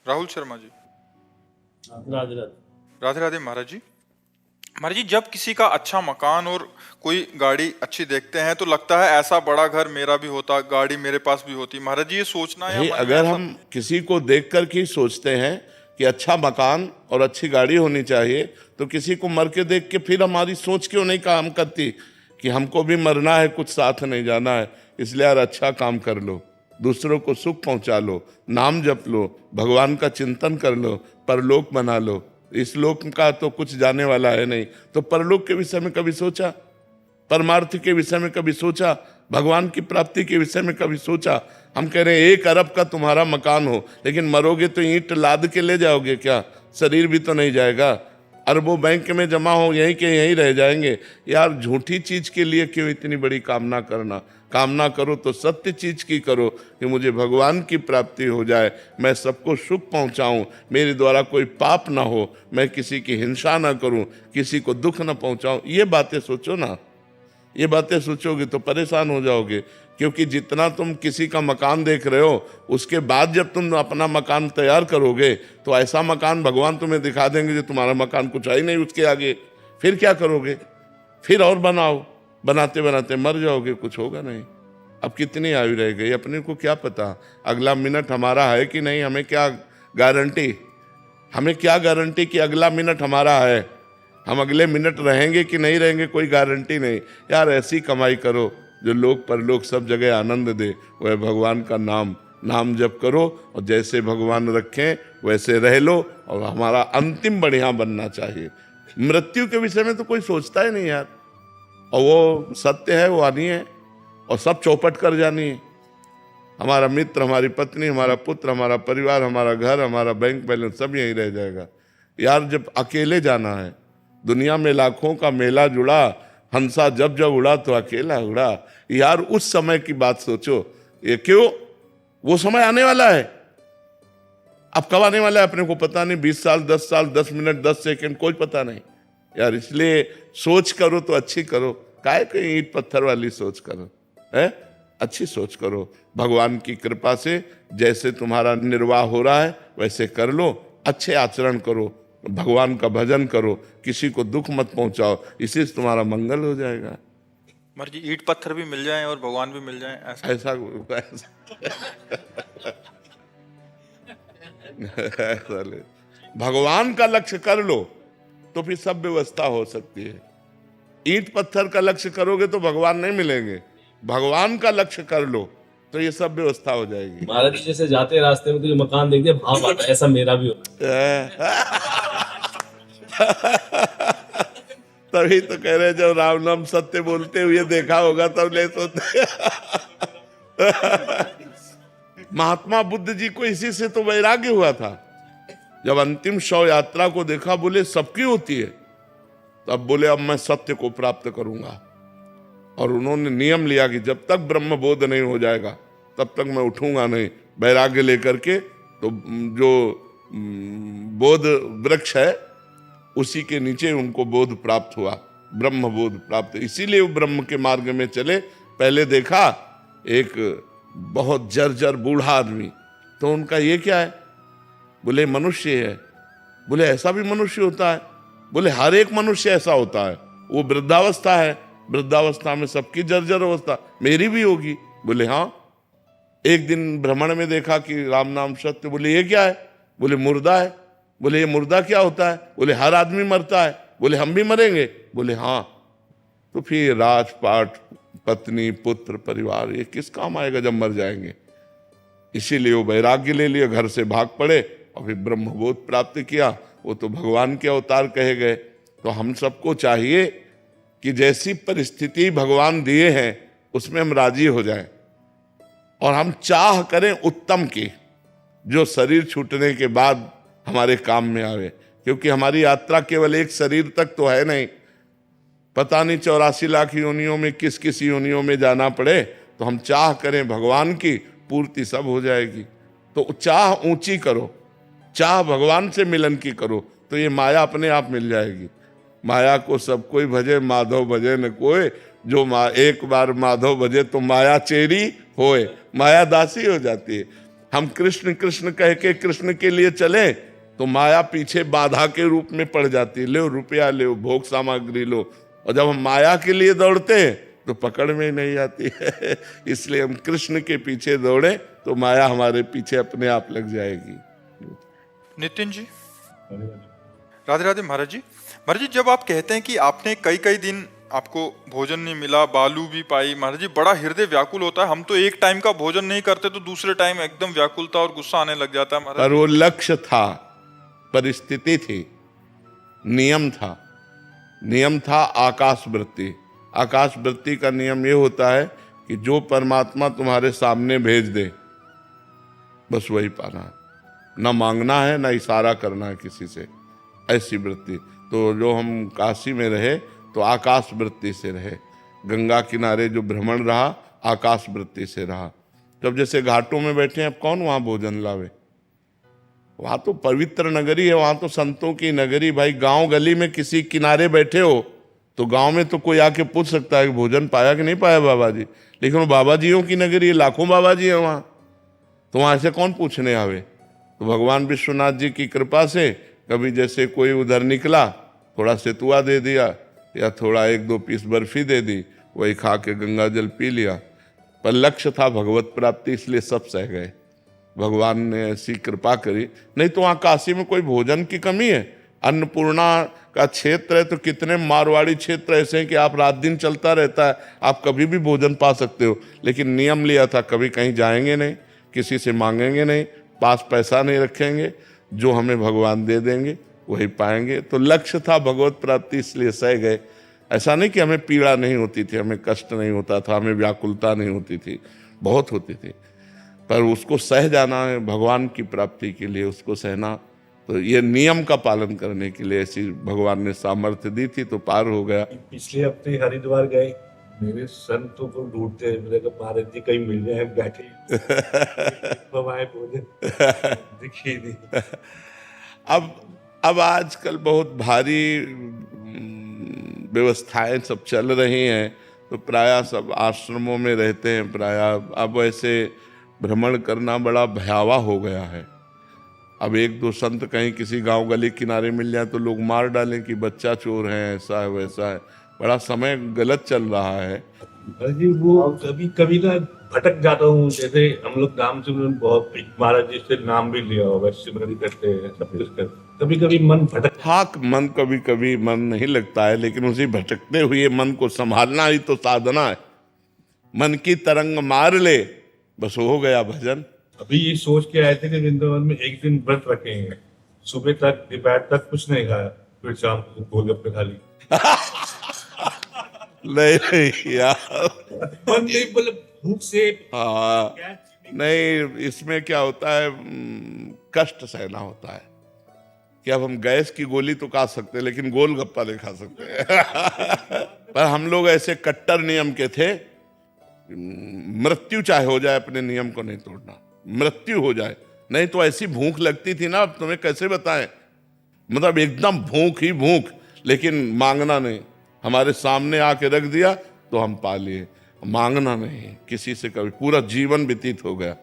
राहुल शर्मा जी। राधे राधे। राधे राधे महाराज जी। महाराज जी, जब किसी का अच्छा मकान और कोई गाड़ी अच्छी देखते हैं तो लगता है ऐसा बड़ा घर मेरा भी होता, गाड़ी मेरे पास भी होती। महाराज जी, ये सोचना या भाई, मन में अगर ऐसा हम किसी को देख कर के सोचते हैं कि अच्छा मकान और अच्छी गाड़ी होनी चाहिए, तो किसी को मर के देख के फिर हमारी सोच क्यों नहीं काम करती कि हमको भी मरना है, कुछ साथ नहीं जाना है। इसलिए यार अच्छा काम कर लो, दूसरों को सुख पहुंचा लो, नाम जप लो, भगवान का चिंतन कर लो, परलोक बना लो। इस लोक का तो कुछ जाने वाला है नहीं, तो परलोक के विषय में कभी सोचा? परमार्थ के विषय में कभी सोचा? भगवान की प्राप्ति के विषय में कभी सोचा? हम कह रहे हैं 1 अरब का तुम्हारा मकान हो, लेकिन मरोगे तो ईंट लाद के ले जाओगे क्या? शरीर भी तो नहीं जाएगा। अरबों बैंक में जमा हो, यहीं के यहीं रह जाएंगे। यार झूठी चीज के लिए क्यों इतनी बड़ी कामना करना? कामना करो तो सत्य चीज की करो कि मुझे भगवान की प्राप्ति हो जाए, मैं सबको सुख पहुंचाऊं, मेरे द्वारा कोई पाप ना हो, मैं किसी की हिंसा ना करूं, किसी को दुख ना पहुंचाऊं। ये बातें सोचो ना। ये बातें सोचोगे तो परेशान हो जाओगे, क्योंकि जितना तुम किसी का मकान देख रहे हो, उसके बाद जब तुम अपना मकान तैयार करोगे तो ऐसा मकान भगवान तुम्हें दिखा देंगे जो तुम्हारा मकान कुछ है ही नहीं उसके आगे। फिर क्या करोगे? फिर और बनाओ, बनाते बनाते मर जाओगे, कुछ होगा नहीं। अब कितनी आयु रह गई, अपने को क्या पता अगला मिनट हमारा है कि नहीं? हमें क्या गारंटी? हमें क्या गारंटी कि अगला मिनट हमारा है? हम अगले मिनट रहेंगे कि नहीं रहेंगे, कोई गारंटी नहीं। यार ऐसी कमाई करो जो लोक परलोक सब जगह आनंद दे। वह भगवान का नाम जप करो, और जैसे भगवान रखें वैसे रह लो, और हमारा अंतिम बढ़िया बनना चाहिए। मृत्यु के विषय में तो कोई सोचता ही नहीं यार, और वो सत्य है, वो आनी है और सब चौपट कर जानी है। हमारा मित्र, हमारी पत्नी, हमारा पुत्र, हमारा परिवार, हमारा घर, हमारा बैंक बैलेंस सब यहीं रह जाएगा। यार जब अकेले जाना है, दुनिया में लाखों का मेला जुड़ा, हंसा जब जब उड़ा तो अकेला उड़ा। यार उस समय की बात सोचो। ये क्यों? वो समय आने वाला है। अब कब आने वाला है अपने को पता नहीं। 20 साल, 10 साल, 10 मिनट, 10 सेकंड, कोई पता नहीं यार। इसलिए सोच करो तो अच्छी करो, काहे कहीं ईंट पत्थर वाली सोच करो, है? अच्छी सोच करो। भगवान की कृपा से जैसे तुम्हारा निर्वाह हो रहा है वैसे कर लो, अच्छे आचरण करो, भगवान का भजन करो, किसी को दुख मत पहुंचाओ, इसी से तुम्हारा मंगल हो जाएगा। महाराज जी, ईंट पत्थर भी मिल जाएं और भगवान भी मिल जाएं, ऐसा ऐसा ऐसा ले। भगवान का लक्ष्य कर लो तो फिर सब व्यवस्था हो सकती है। ईंट पत्थर का लक्ष्य करोगे तो भगवान नहीं मिलेंगे। भगवान का लक्ष्य कर लो तो ये सब व्यवस्था हो जाएगी। महाराज जी जैसे जाते रास्ते में तो जो मकान देखते भाव आता है, ऐसा मेरा भी होता तभी तो कह रहे, जब राम नाम सत्य बोलते हुए देखा होगा तब ले सोते। महात्मा बुद्ध जी को इसी से तो वैराग्य हुआ था। जब अंतिम शव यात्रा को देखा, बोले सबकी होती है, तब बोले अब मैं सत्य को प्राप्त करूंगा। और उन्होंने नियम लिया कि जब तक ब्रह्म बोध नहीं हो जाएगा तब तक मैं उठूंगा नहीं। वैराग्य लेकर के तो जो बोध वृक्ष है उसी के नीचे उनको बोध प्राप्त हुआ, ब्रह्म बोध प्राप्त। इसीलिए वो ब्रह्म के मार्ग में चले। पहले देखा एक बहुत जर्जर बूढ़ा आदमी, तो उनका ये क्या है? बोले मनुष्य है। बोले ऐसा भी मनुष्य होता है? बोले हर एक मनुष्य ऐसा होता है। वो वृद्धावस्था है, वृद्धावस्था में सबकी जर्जर अवस्था, मेरी भी होगी। बोले हाँ। एक दिन भ्रमण में देखा कि राम नाम सत्य। बोले ये क्या है? बोले मुर्दा है। बोले ये मुर्दा क्या होता है? बोले हर आदमी मरता है। बोले हम भी मरेंगे? बोले हाँ। तो फिर राजपाट, पत्नी, पुत्र, परिवार, ये किस काम आएगा जब मर जाएंगे? इसीलिए वो वैराग्य ले लिए, घर से भाग पड़े और फिर ब्रह्मबोध प्राप्त किया। वो तो भगवान के अवतार कहे गए। तो हम सबको चाहिए कि जैसी परिस्थिति भगवान दिए हैं उसमें हम राजी हो जाएं, और हम चाह करें उत्तम की, जो शरीर छूटने के बाद हमारे काम में आवे। क्योंकि हमारी यात्रा केवल एक शरीर तक तो है नहीं, पता नहीं 84 लाख योनियों में किस किस योनियों में जाना पड़े। तो हम चाह करें भगवान की, पूर्ति सब हो जाएगी। तो चाह ऊंची करो, चाह भगवान से मिलन की करो, तो ये माया अपने आप मिल जाएगी। माया को सब कोई भजे, माधव भजे न कोई। जो एक बार माधव भजे तो माया चेरी होए, माया दासी हो जाती है। हम कृष्ण कृष्ण कह के कृष्ण के लिए चले तो माया पीछे बाधा के रूप में पड़ जाती है, लो रुपया लो, भोग सामग्री लो। और जब हम माया के लिए दौड़ते तो पकड़ में नहीं आती है। इसलिए हम कृष्ण के पीछे दौड़े तो माया हमारे पीछे अपने आप लग जाएगी। नितिन जी, राधे राधे महाराज जी। महाराज जी, जब आप कहते हैं कि आपने कई कई दिन आपको भोजन नहीं मिला, बालू भी पाई, महाराज जी बड़ा हृदय व्याकुल होता है। हम तो एक टाइम का भोजन नहीं करते तो दूसरे टाइम एकदम व्याकुलता और गुस्सा आने लग जाता है महाराज। पर वो लक्ष्य था, परिस्थिति थी, नियम था। नियम था आकाश वृत्ति। आकाश वृत्ति का नियम ये होता है कि जो परमात्मा तुम्हारे सामने भेज दे बस वही पाना है, न मांगना है न इशारा करना है किसी से, ऐसी वृत्ति। तो जो हम काशी में रहे तो आकाश वृत्ति से रहे, गंगा किनारे जो भ्रमण रहा आकाश वृत्ति से रहा। जब जैसे घाटों में बैठे हैं, अब कौन वहाँ भोजन लावे? वहाँ तो पवित्र नगरी है, वहाँ तो संतों की नगरी। भाई गांव गली में किसी किनारे बैठे हो तो गांव में तो कोई आके पूछ सकता है कि भोजन पाया कि नहीं पाया बाबा जी, लेकिन वो बाबा जियों की नगरी है, लाखों बाबा जी है वहाँ, तो वहाँ से कौन पूछने आवे? तो भगवान विश्वनाथ जी की कृपा से कभी जैसे कोई उधर निकला, थोड़ा सेतुआ दे दिया या थोड़ा 1-2 पीस बर्फी दे दी, वही खा के गंगा जल पी लिया। पर लक्ष्य था भगवत प्राप्ति, इसलिए सब सह गए। भगवान ने ऐसी कृपा करी, नहीं तो वहाँ काशी में कोई भोजन की कमी है? अन्नपूर्णा का क्षेत्र है तो कितने मारवाड़ी क्षेत्र ऐसे हैं कि आप रात दिन चलता रहता है, आप कभी भी भोजन पा सकते हो। लेकिन नियम लिया था, कभी कहीं जाएंगे नहीं, किसी से मांगेंगे नहीं, पास पैसा नहीं रखेंगे, जो हमें भगवान दे देंगे वही पाएंगे। तो लक्ष्य था भगवत प्राप्ति, इसलिए सह गए। ऐसा नहीं कि हमें पीड़ा नहीं होती थी, हमें कष्ट नहीं होता था, हमें व्याकुलता नहीं होती थी, बहुत होती थी, पर उसको सह जाना है भगवान की प्राप्ति के लिए, उसको सहना। तो ये नियम का पालन करने के लिए ऐसी भगवान ने सामर्थ्य दी थी, तो पार हो गया। पिछले हफ्ते हरिद्वार गए, मेरे संतों को ढूंढते हैं, मेरे कहा महाराज जी कहीं मिल जाए, बैठे हमारे भोजन दिखी नहीं। अब आजकल बहुत भारी व्यवस्थाएं सब चल रही हैं, तो प्रायः सब आश्रमों में रहते हैं। प्रायः अब ऐसे भ्रमण करना बड़ा भयावह हो गया है। अब 1-2 संत कहीं किसी गांव गली किनारे मिल जाए तो लोग मार डालें कि बच्चा चोर है, ऐसा है वैसा है। बड़ा समय गलत चल रहा है। जी वो कभी कभी ना भटक जाता हूँ, जैसे हम लोग नाम सिमरन बहुत महाराज जी से नाम भी लिया होगा, सिमरन करते हैं, सब कुछ करते, कभी कभी मन भटक। हाँ, मन कभी कभी मन नहीं लगता है, लेकिन उसी भटकते हुए मन को संभालना ही तो साधना है। मन की तरंग मार ले, बस हो गया भजन। अभी ये सोच के आए थे कि वृंदावन में एक दिन व्रत रखेंगे, सुबह तक दोपहर तक कुछ नहीं खाया, फिर शाम को गोलगप्पे खा ली। नहीं यार, मतलब भूख से। हाँ नहीं, इसमें क्या होता है, कष्ट सहना होता है कि अब हम गैस की गोली तो खा सकते हैं लेकिन गोलगप्पा नहीं खा सकते। पर हम लोग ऐसे कट्टर नियम के थे, मृत्यु चाहे हो जाए अपने नियम को नहीं तोड़ना, मृत्यु हो जाए। नहीं तो ऐसी भूख लगती थी ना, अब तुम्हें कैसे बताएं, मतलब एकदम भूख ही भूख, लेकिन मांगना नहीं। हमारे सामने आके रख दिया तो हम पा लिए, मांगना नहीं किसी से कभी। पूरा जीवन व्यतीत हो गया।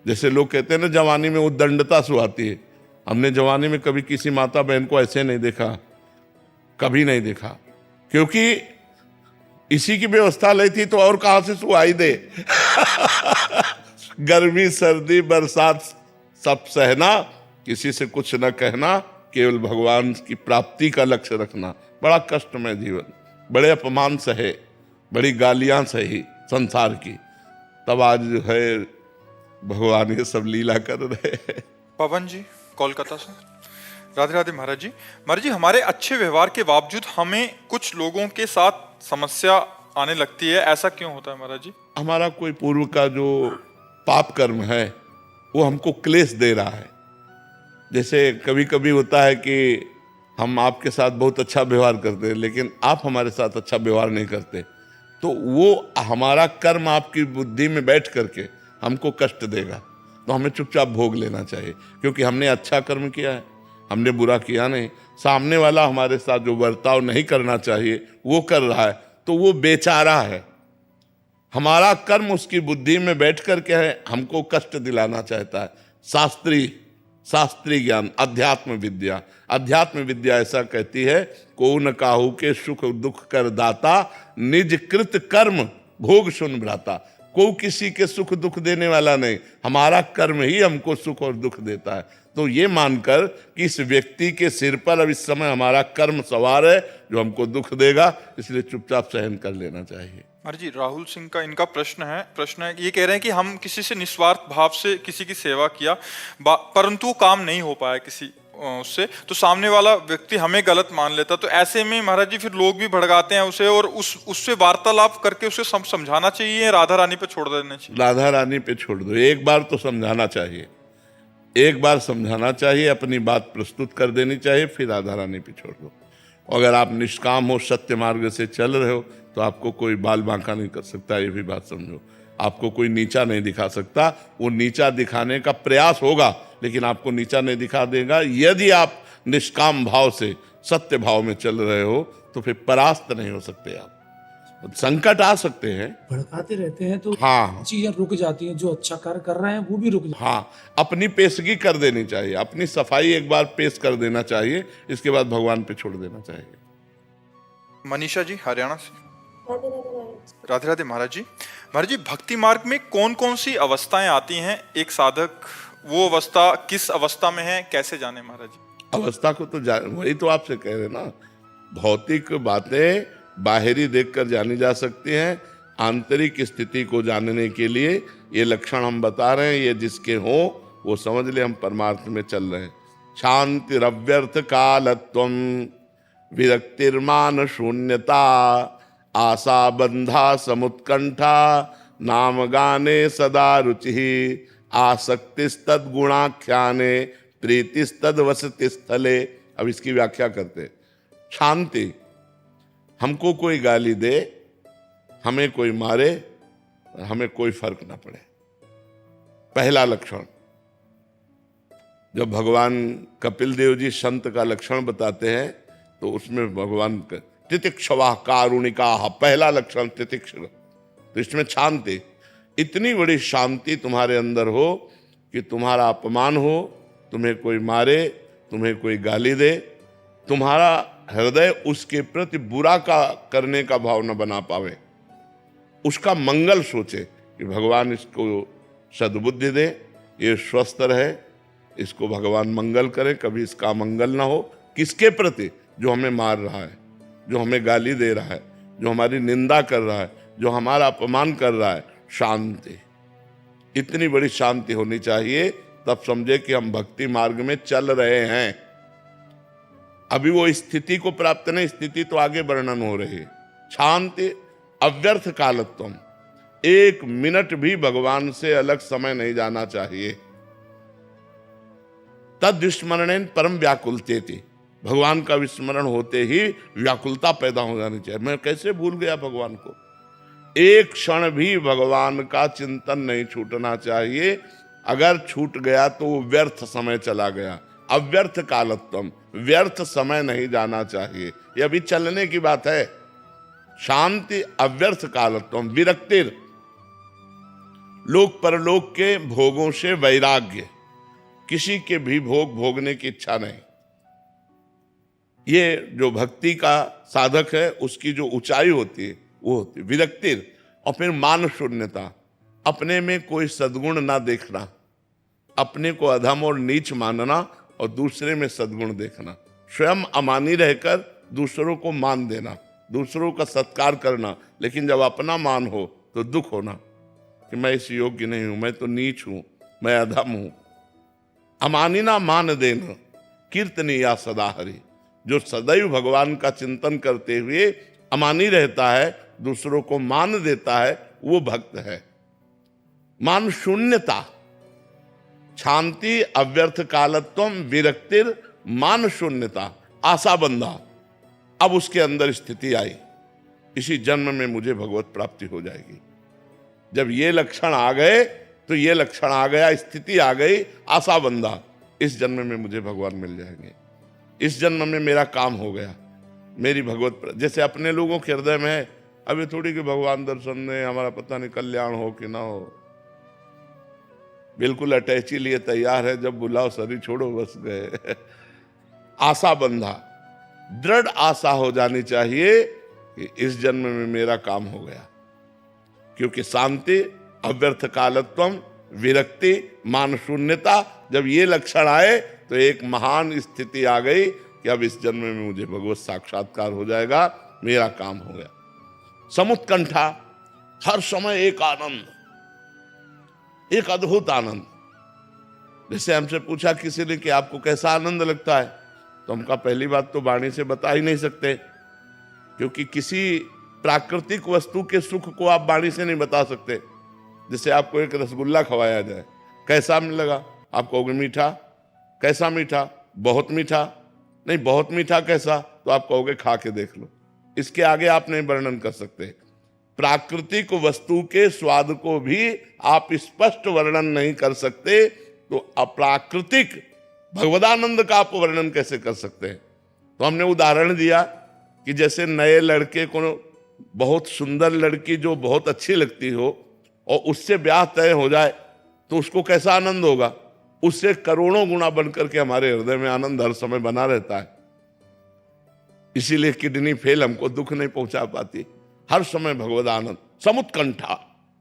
जैसे लोग कहते हैं ना जवानी में उद्दंडता सुहाती है, हमने जवानी में कभी किसी माता बहन को ऐसे नहीं देखा, कभी नहीं देखा, क्योंकि इसी की व्यवस्था ली थी तो और कहां से सुहाई दे। गर्मी सर्दी बरसात सब सहना, किसी से कुछ न कहना, केवल भगवान की प्राप्ति का लक्ष्य रखना। बड़ा कष्टमय जीवन, बड़े अपमान सहे, बड़ी गालियां सही संसार की, तब आज है भगवान ये सब लीला कर रहे हैं। पवन जी कोलकाता से, राधे राधे महाराज जी। महाराज जी, हमारे अच्छे व्यवहार के बावजूद हमें कुछ लोगों के साथ समस्या आने लगती है, ऐसा क्यों होता है महाराज जी? हमारा कोई पूर्व का जो पाप कर्म है वो हमको क्लेश दे रहा है। जैसे कभी कभी होता है कि हम आपके साथ बहुत अच्छा व्यवहार करते हैं लेकिन आप हमारे साथ अच्छा व्यवहार नहीं करते, तो वो हमारा कर्म आपकी बुद्धि में बैठ करके हमको कष्ट देगा, तो हमें चुपचाप भोग लेना चाहिए, क्योंकि हमने अच्छा कर्म किया है, हमने बुरा किया नहीं। सामने वाला हमारे साथ जो बर्ताव नहीं करना चाहिए वो कर रहा है, तो वो बेचारा है, हमारा कर्म उसकी बुद्धि में बैठ करके हमको कष्ट दिलाना चाहता है। शास्त्री ज्ञान, अध्यात्म विद्या ऐसा कहती है, को न काहू के सुख दुख कर दाता, निज कृत कर्म भोग सुन भ्राता। को किसी के सुख दुख देने वाला नहीं, हमारा कर्म ही हमको सुख और दुख देता है। तो ये मानकर कि इस व्यक्ति के सिर पर अब इस समय हमारा कर्म सवार है जो हमको दुख देगा, इसलिए चुपचाप सहन कर लेना चाहिए। महाराज जी, राहुल सिंह का इनका प्रश्न है ये कह रहे हैं कि हम किसी से निस्वार्थ भाव से किसी की सेवा किया, परंतु वो काम नहीं हो पाया किसी उससे, तो सामने वाला व्यक्ति हमें गलत मान लेता, तो ऐसे में महाराज जी फिर लोग भी भड़काते हैं उसे, और उससे वार्तालाप करके उसे समझाना चाहिए, राधा रानी पे छोड़ देना चाहिए? राधा रानी पे छोड़ दो, एक बार तो समझाना चाहिए, एक बार समझाना चाहिए, अपनी बात प्रस्तुत कर देनी चाहिए, फिर राधा रानी पे छोड़ दो। अगर आप निष्काम हो, सत्य मार्ग से चल रहे हो, तो आपको कोई बाल बांका नहीं कर सकता, ये भी बात समझो। आपको कोई नीचा नहीं दिखा सकता, वो नीचा दिखाने का प्रयास होगा लेकिन आपको नीचा नहीं दिखा देगा। यदि आप निष्काम भाव से सत्य भाव में चल रहे हो तो फिर परास्त नहीं हो सकते आप। संकट आ सकते हैं, भड़काते रहते हैं तो हाँ, चीजें रुक जाती हैं, जो अच्छा कार्य कर रहे हैं वो भी रुक जाती हैं। हाँ, अपनी पेशगी कर देनी चाहिए, अपनी सफाई एक बार पेश कर देना चाहिए, इसके बाद भगवान पे छोड़ देना चाहिए। मनीषा जी, हरियाणा से। राधे राधे महाराज जी। महाराज जी, भक्ति मार्ग में कौन कौन सी अवस्थाएं आती हैं? एक साधक वो अवस्था किस अवस्था में है, कैसे जाने महाराज जी? अवस्था को तो वही तो आपसे कह रहे ना, भौतिक बातें बाहरी देखकर जानी जा सकती हैं, आंतरिक स्थिति को जानने के लिए ये लक्षण हम बता रहे हैं, ये जिसके हो वो समझ ले हम परमार्थ में चल रहे हैं। शांतिरव्यर्थ कालत्वम, विरक्तिर्मान शून्यता, आशा बंधा समुत्कंठा, नाम गाने सदा रुचि, आसक्तिस्तद गुणाख्याने, प्रीतिस्तद वसति स्थले। अब इसकी व्याख्या करते। शांति, हमको कोई गाली दे, हमें कोई मारे, हमें कोई फर्क ना पड़े, पहला लक्षण। जब भगवान कपिल देव जी संत का लक्षण बताते हैं तो उसमें भगवान तितिक्षवा कारुणिका, पहला लक्षण तितिक्ष। तो इसमें शांति, इतनी बड़ी शांति तुम्हारे अंदर हो कि तुम्हारा अपमान हो, तुम्हें कोई मारे, तुम्हें कोई गाली दे, तुम्हारा हृदय उसके प्रति बुरा का करने का भाव न बना पावे, उसका मंगल सोचे कि भगवान इसको सद्बुद्धि दे, ये स्वस्थ रहे, इसको भगवान मंगल करे, कभी इसका मंगल ना हो। किसके प्रति? जो हमें मार रहा है, जो हमें गाली दे रहा है, जो हमारी निंदा कर रहा है, जो हमारा अपमान कर रहा है। शांति, इतनी बड़ी शांति होनी चाहिए, तब समझे कि हम भक्ति मार्ग में चल रहे हैं। अभी वो स्थिति को प्राप्त नहीं, स्थिति तो आगे वर्णन हो रही है। शांति अव्यर्थ कालत्वम, एक मिनट भी भगवान से अलग समय नहीं जाना चाहिए। तद विस्मरणेन परम व्याकुलतेति, भगवान का विस्मरण होते ही व्याकुलता पैदा हो जानी चाहिए। मैं कैसे भूल गया भगवान को? एक क्षण भी भगवान का चिंतन नहीं छूटना चाहिए। अगर छूट गया तो वो व्यर्थ समय चला गया। अव्यर्थ कालत्वम, व्यर्थ समय नहीं जाना चाहिए। ये अभी चलने की बात है। शांति अव्यर्थ कालत्वम, विरक्तिर, लोक परलोक के भोगों से वैराग्य, किसी के भी भोग भोगने की इच्छा नहीं। ये जो भक्ति का साधक है उसकी जो ऊंचाई होती है वो होती है विरक्तिर। और फिर मान शून्यता, अपने में कोई सद्गुण ना देखना, अपने को अधम और नीच मानना और दूसरे में सद्गुण देखना, स्वयं अमानी रहकर दूसरों को मान देना, दूसरों का सत्कार करना, लेकिन जब अपना मान हो तो दुख होना कि मैं इस योग्य नहीं हूं, मैं तो नीच हूं, मैं अधम हूं। अमानिना मान देना, कीर्तनीया सदा हरि, जो सदैव भगवान का चिंतन करते हुए अमानी रहता है, दूसरों को मान देता है, वो भक्त है। मान शून्यता, शांति अव्यर्थ कालत्वम, विरक्तिर, मान शून्यता, आशा बंधा। अब उसके अंदर स्थिति आई, इसी जन्म में मुझे भगवत प्राप्ति हो जाएगी। जब ये लक्षण आ गए तो ये लक्षण आ गया, स्थिति आ गई, आशा बंधा, इस जन्म में मुझे भगवान मिल जाएंगे, इस जन्म में मेरा काम हो गया, मेरी भगवत। जैसे अपने लोगों के हृदय में अब ये थोड़ी कि भगवान दर्शन दे, हमारा पता नहीं कल्याण हो कि ना हो। बिल्कुल अटैची लिए तैयार है, जब बुलाओ सरी छोड़ो बस गए। आशा बंधा, दृढ़ आशा हो जानी चाहिए कि इस जन्म में मेरा काम हो गया, क्योंकि शांति, अव्यर्थ कालत्वम, विरक्ति, मान शून्यता, जब ये लक्षण आए तो एक महान स्थिति आ गई कि अब इस जन्म में मुझे भगवत साक्षात्कार हो जाएगा, मेरा काम हो गया। समुत्कंठा, हर समय एक आनंद, एक अद्भुत आनंद। जैसे हमसे पूछा किसी ने कि आपको कैसा आनंद लगता है, तो हम कहा पहली बात तो वाणी से बता ही नहीं सकते, क्योंकि किसी प्राकृतिक वस्तु के सुख को आप वाणी से नहीं बता सकते। जैसे आपको एक रसगुल्ला खवाया जाए, कैसा लगा, आप कहोगे मीठा। कैसा मीठा? बहुत मीठा। नहीं, बहुत मीठा कैसा? तो आप कहोगे खा के देख लो। इसके आगे आप नहीं वर्णन कर सकते। प्राकृतिक वस्तु के स्वाद को भी आप स्पष्ट वर्णन नहीं कर सकते, तो अप्राकृतिक भगवदानंद का आप वर्णन कैसे कर सकते हैं? तो हमने उदाहरण दिया कि जैसे नए लड़के को बहुत सुंदर लड़की जो बहुत अच्छी लगती हो और उससे ब्याह तय हो जाए तो उसको कैसा आनंद होगा? उससे करोड़ों गुना बनकर के हमारे हृदय में आनंद हर समय बना रहता है। इसीलिए किडनी फेल हमको दुख नहीं पहुंचा पाती। हर समय भगवद आनंद, समुत्कंठा,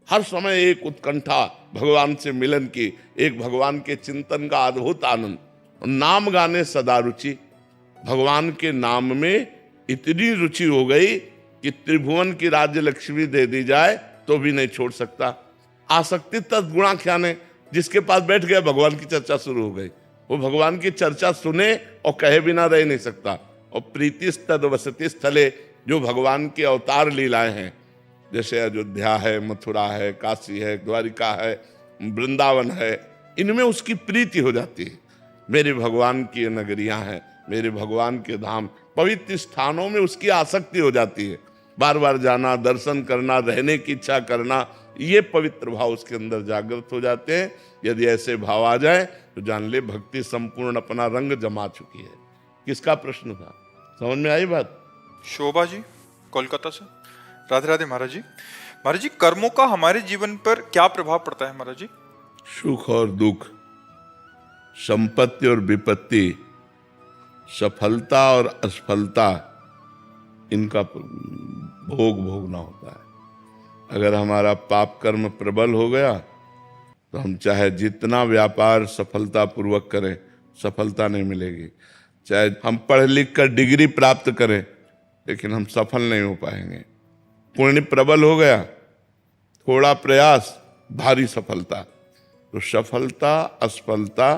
हर समय एक उत्कंठा भगवान से मिलन की, एक भगवान के चिंतन का अद्भुत आनंद। नाम गाने सदा रुचि, भगवान के नाम में इतनी रुचि हो गई कि त्रिभुवन की राज्य लक्ष्मी दे दी जाए तो भी नहीं छोड़ सकता। आसक्ति तद्गुणा ख्याने, जिसके पास बैठ गया भगवान की चर्चा शुरू हो गई, वो भगवान की चर्चा सुने और कहे बिना रह नहीं सकता। और प्रीति तद वसति स्थले, जो भगवान के अवतार लीलाएं हैं, जैसे अयोध्या है, मथुरा है, काशी है, द्वारिका है, वृंदावन है, इनमें उसकी प्रीति हो जाती है। मेरे भगवान की नगरियां हैं, मेरे भगवान के धाम, पवित्र स्थानों में उसकी आसक्ति हो जाती है। बार बार जाना, दर्शन करना, रहने की इच्छा करना, ये पवित्र भाव उसके अंदर जागृत हो जाते हैं। यदि ऐसे भाव आ जाए तो जान ले भक्ति संपूर्ण अपना रंग जमा चुकी है। किसका प्रश्न था, समझ में आई बात? शोभा जी कोलकाता से। राधे राधे महाराज जी। महाराज जी, कर्मों का हमारे जीवन पर क्या प्रभाव पड़ता है महाराज जी? सुख और दुख, संपत्ति और विपत्ति, सफलता और असफलता, इनका भोग भोगना होता है। अगर हमारा पाप कर्म प्रबल हो गया तो हम चाहे जितना व्यापार सफलता पूर्वक करें, सफलता नहीं मिलेगी। चाहे हम पढ़ लिख कर डिग्री प्राप्त करें, लेकिन हम सफल नहीं हो पाएंगे। पुण्य प्रबल हो गया, थोड़ा प्रयास, भारी सफलता। तो सफलता, असफलता,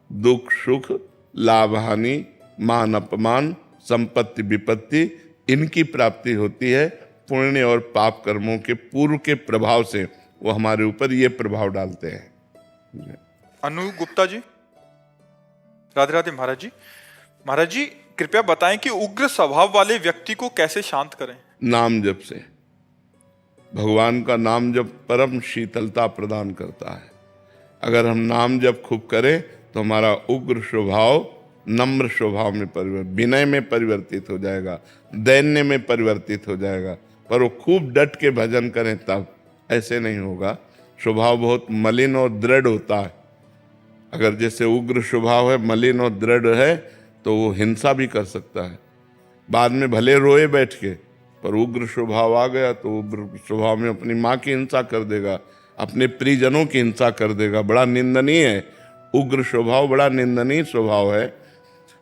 दुख सुख, लाभ हानि, मान अपमान, संपत्ति विपत्ति, इनकी प्राप्ति होती है पुण्य और पाप कर्मों के पूर्व के प्रभाव से। वो हमारे ऊपर ये प्रभाव डालते हैं। अनु गुप्ता जी। राधे राधे महाराज जी। महाराज जी, कृपया बताएं कि उग्र स्वभाव वाले व्यक्ति को कैसे शांत करें? नाम जप से। भगवान का नाम जप परम शीतलता प्रदान करता है। अगर हम नाम जप खूब करें तो हमारा उग्र स्वभाव नम्र स्वभाव में विनय में परिवर्तित हो जाएगा, दैन्य में परिवर्तित हो जाएगा। पर वो खूब डट के भजन करें तब, ऐसे नहीं होगा। स्वभाव बहुत मलिन और दृढ़ होता है। अगर जैसे उग्र स्वभाव है, मलिन और दृढ़ है, तो वो हिंसा भी कर सकता है। बाद में भले रोए बैठ के, पर उग्र स्वभाव आ गया तो उग्र स्वभाव में अपनी माँ की हिंसा कर देगा, अपने प्रियजनों की हिंसा कर देगा। बड़ा निंदनीय है उग्र स्वभाव, बड़ा निंदनीय स्वभाव है।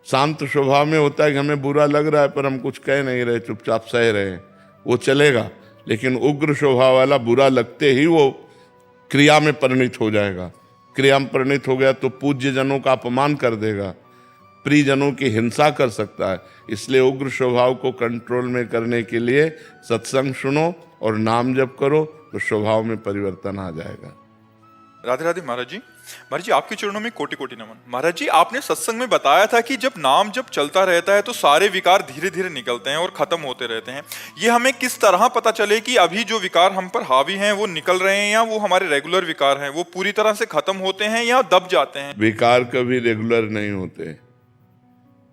शांत स्वभाव में होता है कि हमें बुरा लग रहा है पर हम कुछ कह नहीं रहे, चुपचाप सह रहे हैं, वो चलेगा। लेकिन उग्र स्वभाव वाला बुरा लगते ही वो क्रिया में परिणित हो जाएगा। क्रिया में परिणित हो गया तो पूज्य जनों का अपमान कर देगा, प्रियजनों की हिंसा कर सकता है। इसलिए उग्र स्वभाव को कंट्रोल में करने के लिए सत्संग सुनो और नाम जप करो तो स्वभाव में परिवर्तन आ जाएगा। राधे राधे महाराज जी। महाराज जी, आपके चरणों में कोटि कोटि नमन। महाराज जी, आपने सत्संग में बताया था कि जब नाम जब चलता रहता है तो सारे विकार धीरे धीरे निकलते हैं और खत्म होते रहते हैं। ये हमें किस तरह पता चले कि अभी जो विकार हम पर हावी हैं वो निकल रहे हैं, या वो हमारे रेगुलर विकार हैं, वो पूरी तरह से खत्म होते हैं या दब जाते हैं? विकार कभी रेगुलर नहीं होते।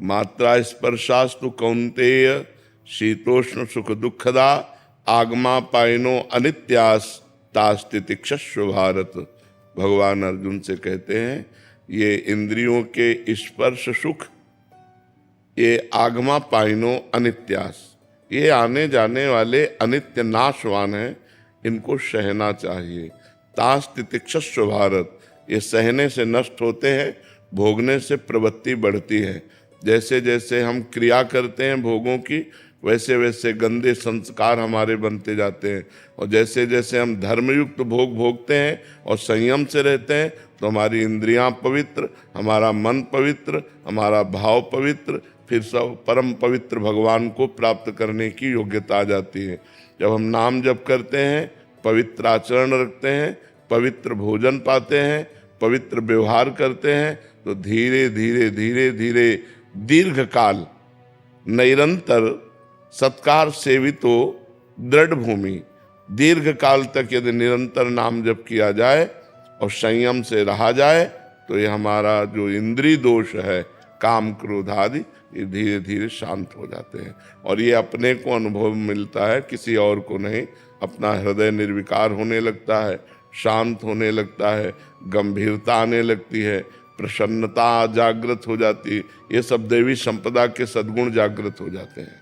मात्रा स्पर्शास्तु कौन्तेय शीतोष्ण सुख दुखदा आगमा पाइनो अनित्यास तास्तितिक्षस्व भारत। भगवान अर्जुन से कहते हैं ये इंद्रियों के स्पर्श सुख, ये आगमा पाइनो अनित्यास, ये आने जाने वाले अनित्य नाशवान हैं, इनको सहना चाहिए। तास्तितिक्षस्व भारत, ये सहने से नष्ट होते हैं, भोगने से प्रवृत्ति बढ़ती है। जैसे जैसे हम क्रिया करते हैं भोगों की, वैसे वैसे गंदे संस्कार हमारे बनते जाते हैं। और जैसे जैसे हम धर्मयुक्त भोग भोगते हैं और संयम से रहते हैं तो हमारी इंद्रियां पवित्र, हमारा मन पवित्र, हमारा भाव पवित्र, फिर सब परम पवित्र भगवान को प्राप्त करने की योग्यता आ जाती है। जब हम नाम जप करते हैं, पवित्र आचरण रखते हैं, पवित्र भोजन पाते हैं, पवित्र व्यवहार करते हैं, तो धीरे धीरे धीरे धीरे दीर्घ काल निरंतर सत्कार सेवितो दृढ़ भूमि, दीर्घ काल तक यदि निरंतर नाम जप किया जाए और संयम से रहा जाए तो ये हमारा जो इंद्रिय दोष है, काम क्रोध आदि, ये धीरे धीरे शांत हो जाते हैं। और ये अपने को अनुभव मिलता है, किसी और को नहीं। अपना हृदय निर्विकार होने लगता है, शांत होने लगता है, गंभीरता आने लगती है, प्रसन्नता जागृत हो जाती है। ये सब देवी संपदा के सद्गुण जागृत हो जाते हैं।